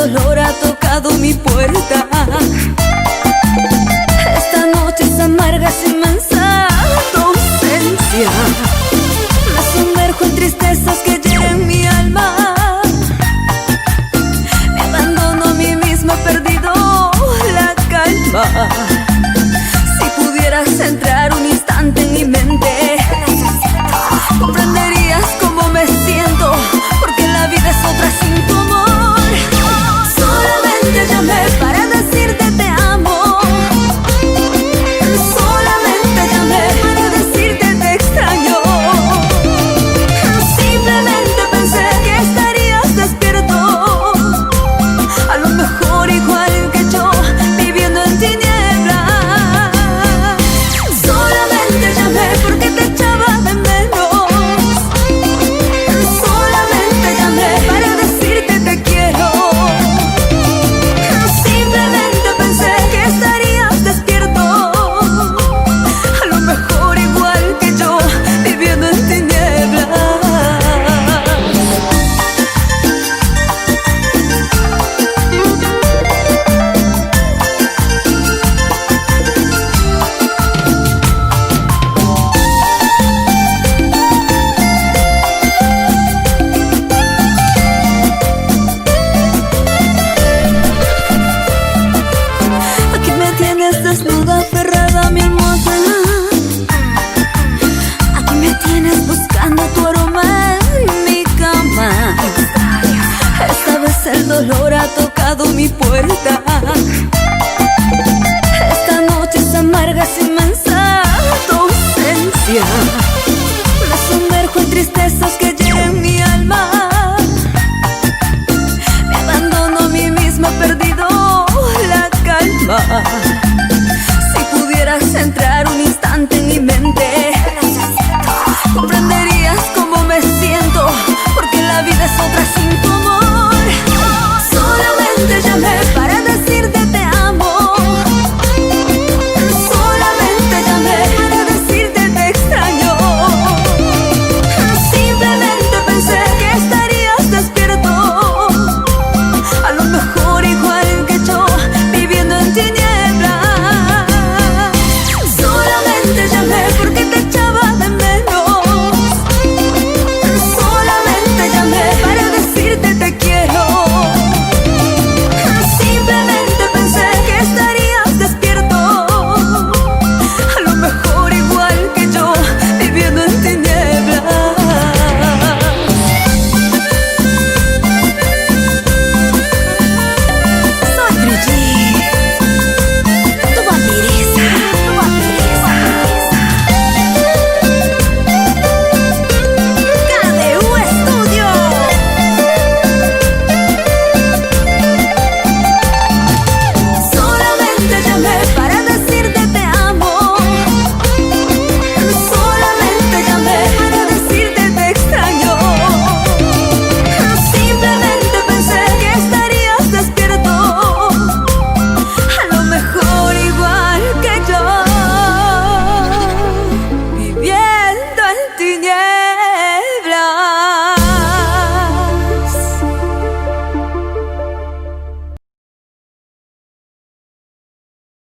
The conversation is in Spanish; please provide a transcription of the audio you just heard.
dolor ha tocado mi puerta. Esta noche es amarga, es inmensa tu ausencia. Me sumerjo en tristezas que hieren mi alma. Me abandono a mí misma, he perdido la calma. Si pudieras entrar un instante en mi mente, comprenderías cómo me siento, porque la vida es otra sin tu amor. Solamente llamé para decirte te amo. Solamente llamé para decirte te extraño. Simplemente pensé que estarías despierto, a lo mejor igual que yo, viviendo en tinieblas. Solamente llamé porque te echaba de menos. Solamente llamé para decirte te quiero. Simplemente pensé que estarías despierto, a lo mejor igual que yo, viviendo en tinieblas. Aquí me tienes desnuda, aferrada a mi almohada. Aquí me tienes buscando tu aroma en mi cama. Esta vez el dolor ha tocado mi puerta.